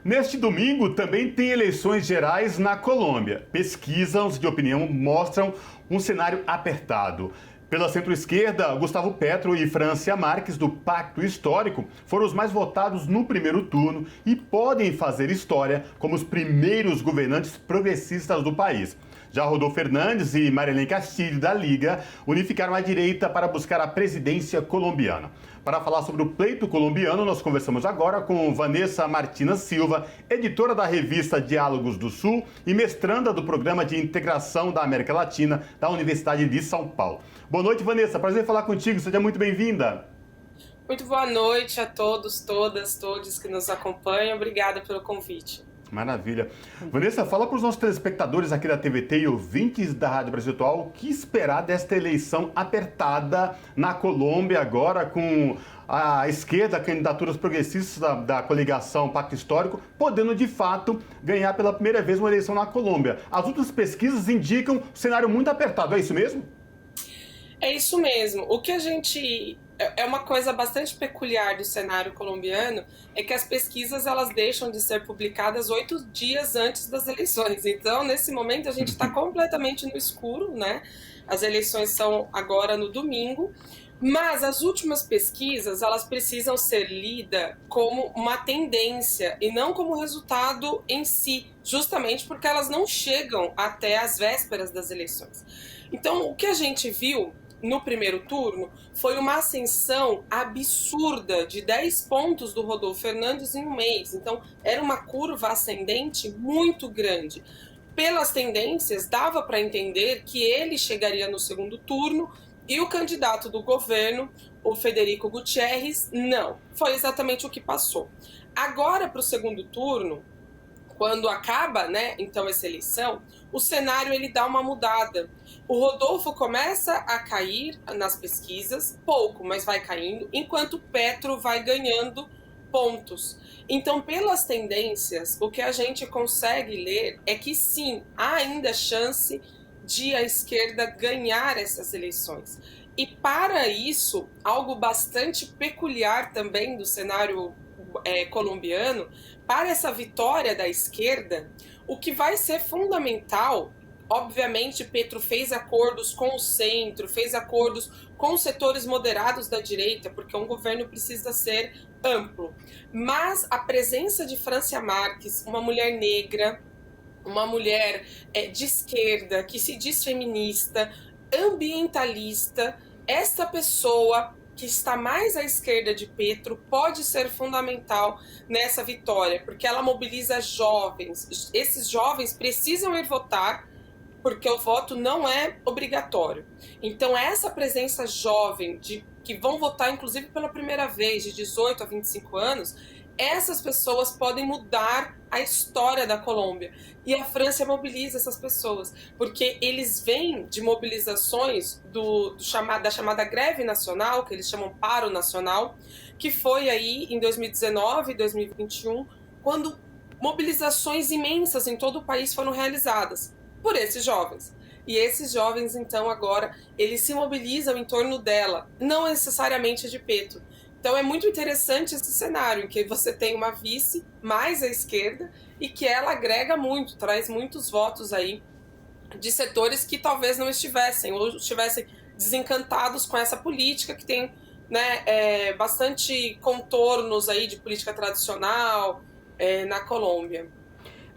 Neste domingo também tem eleições gerais na Colômbia. Pesquisas de opinião mostram um cenário apertado. Pela centro-esquerda, Gustavo Petro e Francia Márquez, do Pacto Histórico, foram os mais votados no primeiro turno e podem fazer história como os primeiros governantes progressistas do país. Já Rodolfo Fernandes e Marilene Castillo, da Liga, unificaram a direita para buscar a presidência colombiana. Para falar sobre o pleito colombiano, nós conversamos agora com Vanessa Martina Silva, editora da revista Diálogos do Sul e mestranda do Programa de Integração da América Latina da Universidade de São Paulo. Boa noite, Vanessa. Prazer falar contigo. Seja muito bem-vinda. Muito boa noite a todos, todos que nos acompanham. Obrigada pelo convite. Maravilha. Vanessa, fala para os nossos telespectadores aqui da TVT e ouvintes da Rádio Brasil Atual o que esperar desta eleição apertada na Colômbia agora, com a esquerda, candidaturas progressistas da coligação Pacto Histórico, podendo de fato ganhar pela primeira vez uma eleição na Colômbia. As outras pesquisas indicam um cenário muito apertado, é isso mesmo? É isso mesmo. O que a gente... É uma coisa bastante peculiar do cenário colombiano, é que as pesquisas elas deixam de ser publicadas 8 dias antes das eleições. Então, nesse momento, a gente está completamente no escuro, né? As eleições são agora no domingo, mas as últimas pesquisas elas precisam ser lidas como uma tendência e não como resultado em si, justamente porque elas não chegam até as vésperas das eleições. Então, o que a gente viu no primeiro turno foi uma ascensão absurda de 10 pontos do Rodolfo Fernandes em um mês. Então, era uma curva ascendente muito grande. Pelas tendências, dava para entender que ele chegaria no segundo turno e o candidato do governo, o Federico Gutiérrez, não. Foi exatamente o que passou. Agora, para o segundo turno, quando acaba, né, então essa eleição, o cenário ele dá uma mudada. O Rodolfo começa a cair nas pesquisas, pouco, mas vai caindo, enquanto o Petro vai ganhando pontos. Então, pelas tendências, o que a gente consegue ler é que sim, há ainda chance de a esquerda ganhar essas eleições. E para isso, algo bastante peculiar também do cenário colombiano, para essa vitória da esquerda, o que vai ser fundamental, obviamente Petro fez acordos com o centro, fez acordos com os setores moderados da direita, porque um governo precisa ser amplo, mas a presença de Francia Márquez, uma mulher negra, uma mulher de esquerda, que se diz feminista, ambientalista, esta pessoa que está mais à esquerda de Petro, pode ser fundamental nessa vitória, porque ela mobiliza jovens. Esses jovens precisam ir votar, porque o voto não é obrigatório. Então, essa presença jovem, que vão votar, inclusive, pela primeira vez, de 18 a 25 anos, essas pessoas podem mudar a história da Colômbia. E a França mobiliza essas pessoas, porque eles vêm de mobilizações da chamada greve nacional, que eles chamam Paro Nacional, que foi aí em 2019 e 2021, quando mobilizações imensas em todo o país foram realizadas por esses jovens. E esses jovens, então, agora, eles se mobilizam em torno dela, não necessariamente de Petro. Então é muito interessante esse cenário, em que você tem uma vice mais à esquerda e que ela agrega muito, traz muitos votos aí de setores que talvez não estivessem, ou estivessem desencantados com essa política que tem, né, bastante contornos aí de política tradicional na Colômbia.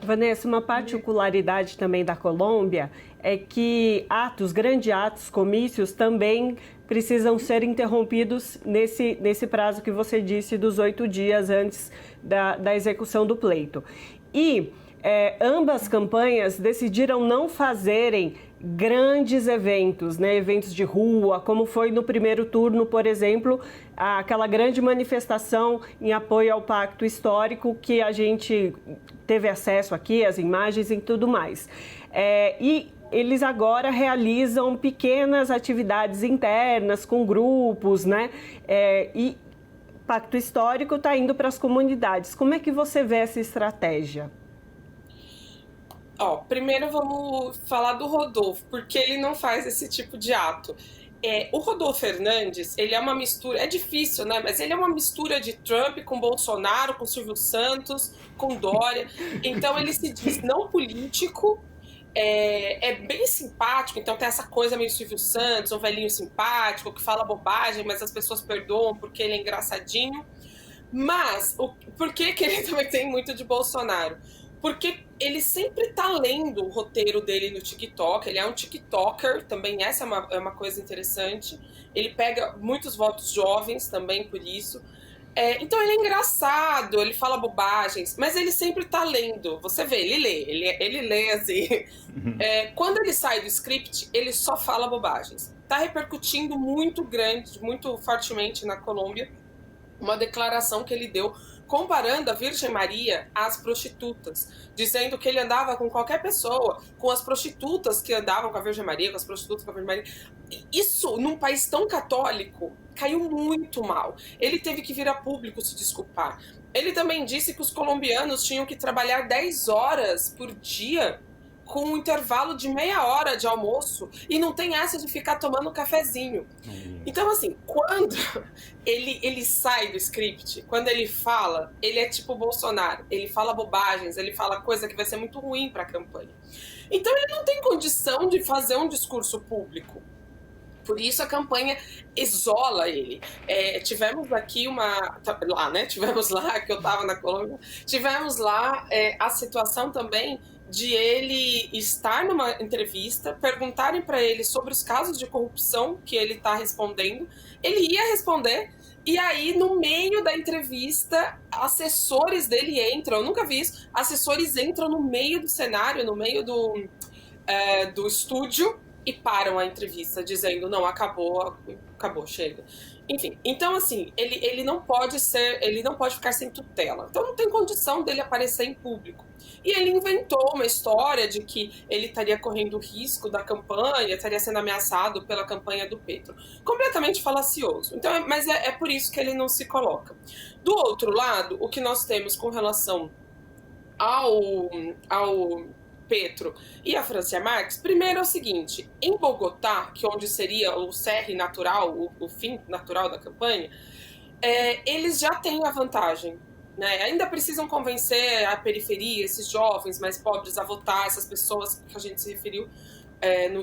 Vanessa, uma particularidade também da Colômbia é que grandes atos, comícios também precisam ser interrompidos nesse prazo que você disse dos 8 dias antes da execução do pleito. E ambas campanhas decidiram não fazerem grandes eventos, né? Eventos de rua, como foi no primeiro turno, por exemplo, aquela grande manifestação em apoio ao Pacto Histórico que a gente teve acesso aqui, as imagens e tudo mais. E eles agora realizam pequenas atividades internas com grupos, né? E Pacto Histórico está indo para as comunidades. Como é que você vê essa estratégia? Primeiro vamos falar do Rodolfo, porque ele não faz esse tipo de ato. O Rodolfo Fernandes, ele é uma mistura, é difícil, né? Mas ele é uma mistura de Trump com Bolsonaro, com Silvio Santos, com Dória. Então ele se diz não político, é bem simpático, então tem essa coisa meio Silvio Santos, um velhinho simpático, que fala bobagem, mas as pessoas perdoam porque ele é engraçadinho. Mas, por que ele também tem muito de Bolsonaro? Porque ele sempre tá lendo o roteiro dele no TikTok, ele é um TikToker, também essa é uma coisa interessante. Ele pega muitos votos jovens também por isso. Então ele é engraçado, ele fala bobagens, mas ele sempre tá lendo. Você vê, ele lê assim. Quando ele sai do script, ele só fala bobagens. Tá repercutindo muito grande, muito fortemente na Colômbia, uma declaração que ele deu comparando a Virgem Maria às prostitutas, dizendo que ele andava com qualquer pessoa, com as prostitutas que andavam com a Virgem Maria, com as prostitutas com a Virgem Maria. Isso, num país tão católico, caiu muito mal. Ele teve que vir a público se desculpar. Ele também disse que os colombianos tinham que trabalhar 10 horas por dia, com um intervalo de meia hora de almoço, e não tem essa de ficar tomando um cafezinho. Então, assim, quando ele sai do script, quando ele fala, ele é tipo Bolsonaro, ele fala bobagens, ele fala coisa que vai ser muito ruim para a campanha. Então ele não tem condição de fazer um discurso público. Por isso a campanha isola ele. Tivemos aqui tivemos lá, que eu estava na Colômbia, tivemos lá a situação também de ele estar numa entrevista, perguntarem para ele sobre os casos de corrupção que ele está respondendo, ele ia responder, e aí no meio da entrevista, assessores dele entram, eu nunca vi isso, assessores entram no meio do cenário, no meio do estúdio, e param a entrevista, dizendo, não, acabou, chega. Enfim, então assim, ele não pode ficar sem tutela. Então não tem condição dele aparecer em público. E ele inventou uma história de que ele estaria correndo risco da campanha, estaria sendo ameaçado pela campanha do Petro. Completamente falacioso. Então, mas é por isso que ele não se coloca. Do outro lado, o que nós temos com relação ao Petro e a Francia Marques, primeiro é o seguinte, em Bogotá, que é onde seria o cerne natural, o fim natural da campanha, eles já têm a vantagem, né? Ainda precisam convencer a periferia, esses jovens mais pobres a votar, essas pessoas que a gente se referiu na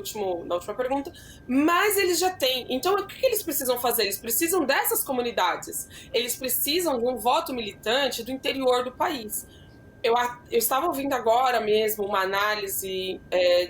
última pergunta, mas eles já têm. Então, o que eles precisam fazer? Eles precisam dessas comunidades, eles precisam de um voto militante do interior do país. Eu estava ouvindo agora mesmo uma análise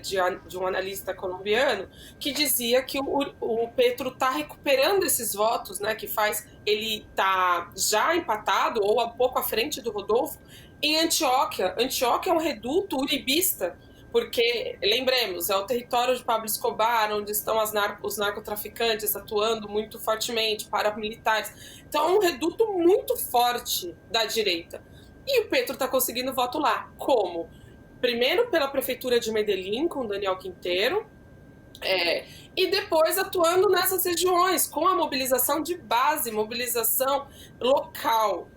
de um analista colombiano que dizia que o Petro está recuperando esses votos, né, que faz ele tá já empatado ou um pouco à frente do Rodolfo em Antioquia. Antioquia é um reduto uribista, porque, lembremos, é o território de Pablo Escobar, onde estão os narcotraficantes atuando muito fortemente, paramilitares. Então é um reduto muito forte da direita. E o Petro está conseguindo voto lá. Como? Primeiro pela prefeitura de Medellín, com Daniel Quintero, e depois atuando nessas regiões, com a mobilização de base, mobilização local.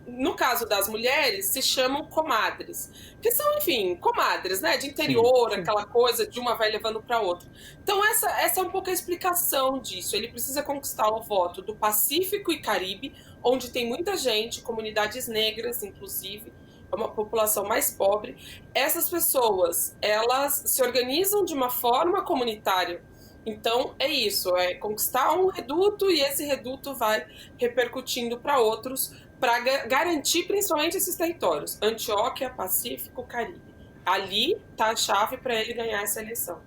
No caso das mulheres, se chamam comadres, que são, enfim, comadres, né, de interior, sim. Aquela coisa de uma vai levando para outra. Então essa é um pouco a explicação disso. Ele precisa conquistar o voto do Pacífico e Caribe, onde tem muita gente, comunidades negras, inclusive, é uma população mais pobre. Essas pessoas, elas se organizam de uma forma comunitária. Então, é isso, é conquistar um reduto e esse reduto vai repercutindo para outros, para garantir principalmente esses territórios, Antioquia, Pacífico, Caribe. Ali está a chave para ele ganhar essa eleição.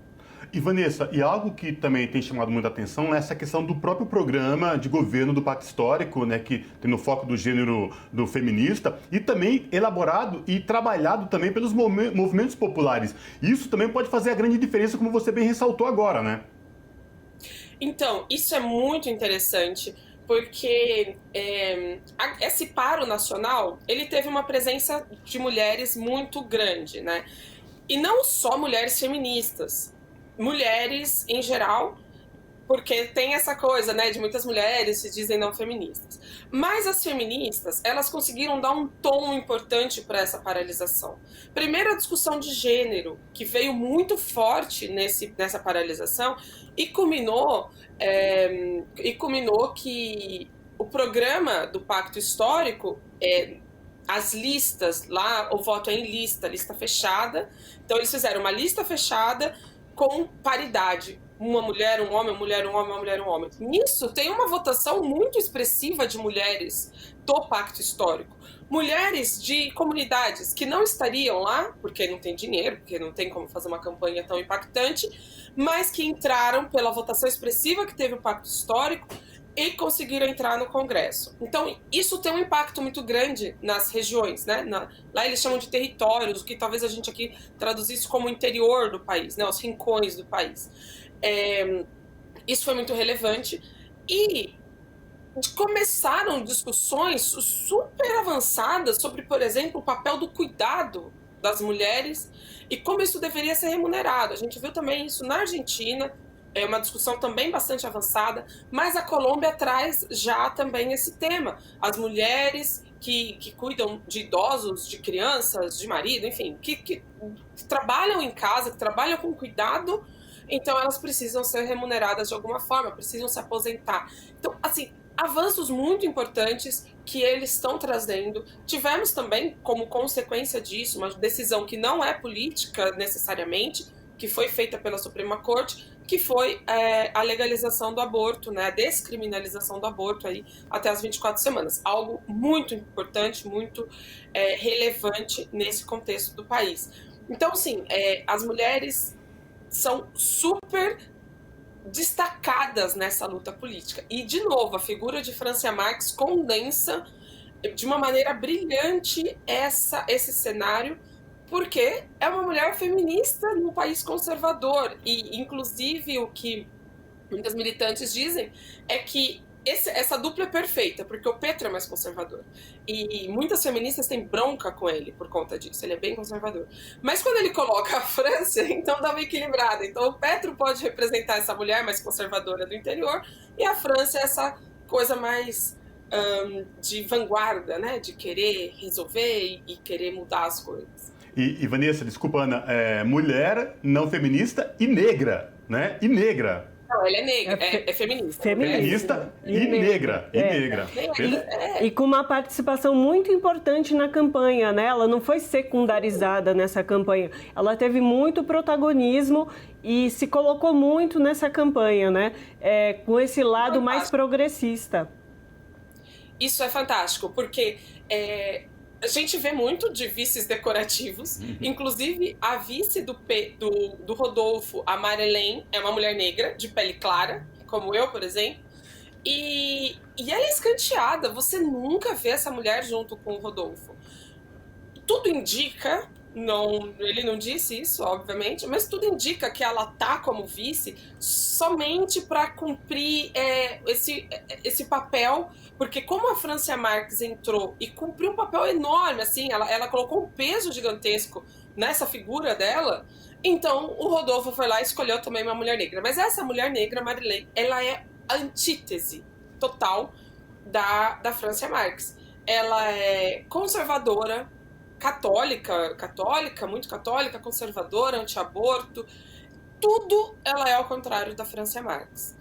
E Vanessa, e algo que também tem chamado muita atenção é essa questão do próprio programa de governo do Pacto Histórico, né, que tem no foco do gênero do feminista, e também elaborado e trabalhado também pelos movimentos populares. Isso também pode fazer a grande diferença, como você bem ressaltou agora, né? Então, isso é muito interessante, porque esse paro nacional, ele teve uma presença de mulheres muito grande, né? E não só mulheres feministas, mulheres em geral, porque tem essa coisa, né, de muitas mulheres se dizem não feministas. Mas as feministas, elas conseguiram dar um tom importante para essa paralisação. Primeiro, a discussão de gênero, que veio muito forte nessa paralisação e culminou que o programa do Pacto Histórico, as listas lá, o voto é em lista fechada. Então, eles fizeram uma lista fechada com paridade. Uma mulher, um homem, uma mulher, um homem, uma mulher, um homem. Nisso, tem uma votação muito expressiva de mulheres do Pacto Histórico. Mulheres de comunidades que não estariam lá, porque não tem dinheiro, porque não tem como fazer uma campanha tão impactante, mas que entraram pela votação expressiva que teve o Pacto Histórico e conseguiram entrar no Congresso. Então, isso tem um impacto muito grande nas regiões, né? Lá eles chamam de territórios, o que talvez a gente aqui traduzisse como interior do país, né? Os rincões do país. Isso foi muito relevante. E começaram discussões super avançadas sobre, por exemplo, o papel do cuidado das mulheres e como isso deveria ser remunerado. A gente viu também isso na Argentina, é uma discussão também bastante avançada, mas a Colômbia traz já também esse tema. As mulheres que cuidam de idosos, de crianças, de marido, enfim, que trabalham em casa, que trabalham com cuidado, então elas precisam ser remuneradas de alguma forma, precisam se aposentar. Então, assim, avanços muito importantes que eles estão trazendo. Tivemos também, como consequência disso, uma decisão que não é política necessariamente, que foi feita pela Suprema Corte, que foi a legalização do aborto, né, a descriminalização do aborto aí até as 24 semanas. Algo muito importante, muito relevante nesse contexto do país. Então, sim, as mulheres são super destacadas nessa luta política. E, de novo, a figura de Francia Marques condensa de uma maneira brilhante esse cenário, porque é uma mulher feminista num país conservador. E, inclusive, o que muitas militantes dizem é que essa dupla é perfeita, porque o Petro é mais conservador. E muitas feministas têm bronca com ele por conta disso, ele é bem conservador. Mas quando ele coloca a França, então dá uma equilibrada. Então o Petro pode representar essa mulher mais conservadora do interior, e a França é essa coisa mais de vanguarda, né? De querer resolver e querer mudar as coisas. E Vanessa, desculpa, Ana, mulher não feminista e negra, né? E negra. Não, ela é negra, é feminista. Feminista e negra. E negra. E com uma participação muito importante na campanha, né? Ela não foi secundarizada nessa campanha. Ela teve muito protagonismo e se colocou muito nessa campanha, né? Com esse lado mais progressista. Isso é fantástico, porque a gente vê muito de vices decorativos, inclusive a vice do Rodolfo, a Marlene, é uma mulher negra, de pele clara, como eu, por exemplo, e ela é escanteada, você nunca vê essa mulher junto com o Rodolfo. Tudo indica, ele não disse isso, obviamente, mas tudo indica que ela tá como vice somente para cumprir esse papel, porque como a Francia Marques entrou e cumpriu um papel enorme, assim, ela colocou um peso gigantesco nessa figura dela, então o Rodolfo foi lá e escolheu também uma mulher negra. Mas essa mulher negra, Marlene, ela é a antítese total da Francia Marques. Ela é conservadora, católica, muito católica, conservadora, anti-aborto, tudo ela é ao contrário da Francia Marques.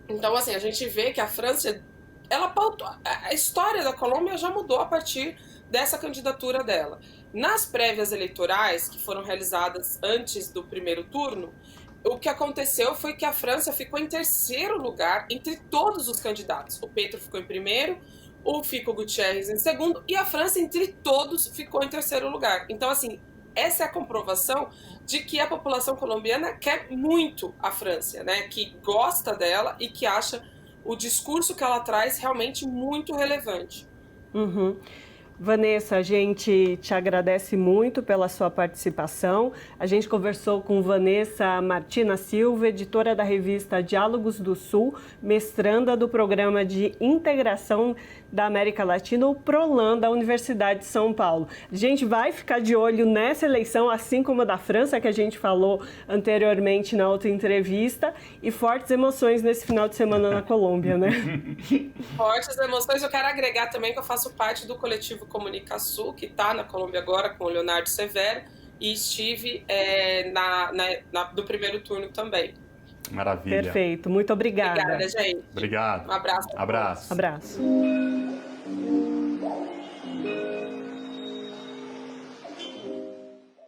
Então, assim, a gente vê que a França, ela pautou, a história da Colômbia já mudou a partir dessa candidatura dela. Nas prévias eleitorais, que foram realizadas antes do primeiro turno, o que aconteceu foi que a França ficou em terceiro lugar entre todos os candidatos. O Petro ficou em primeiro, o Fico Gutiérrez em segundo, e a França, entre todos, ficou em terceiro lugar. Então, assim, essa é a comprovação de que a população colombiana quer muito a França, né? Que gosta dela e que acha o discurso que ela traz realmente muito relevante. Vanessa, a gente te agradece muito pela sua participação. A gente conversou com Vanessa Martina Silva, editora da revista Diálogos do Sul, mestranda do Programa de Integração da América Latina, o PROLAN da Universidade de São Paulo. A gente vai ficar de olho nessa eleição, assim como a da França, que a gente falou anteriormente na outra entrevista, e fortes emoções nesse final de semana na Colômbia, né? Fortes emoções. Eu quero agregar também que eu faço parte do coletivo Comunicação, que está na Colômbia agora, com o Leonardo Severo, e estive do primeiro turno também. Maravilha. Perfeito. Muito obrigada. Obrigada, gente. Obrigado. Um abraço. Abraço. Abraço.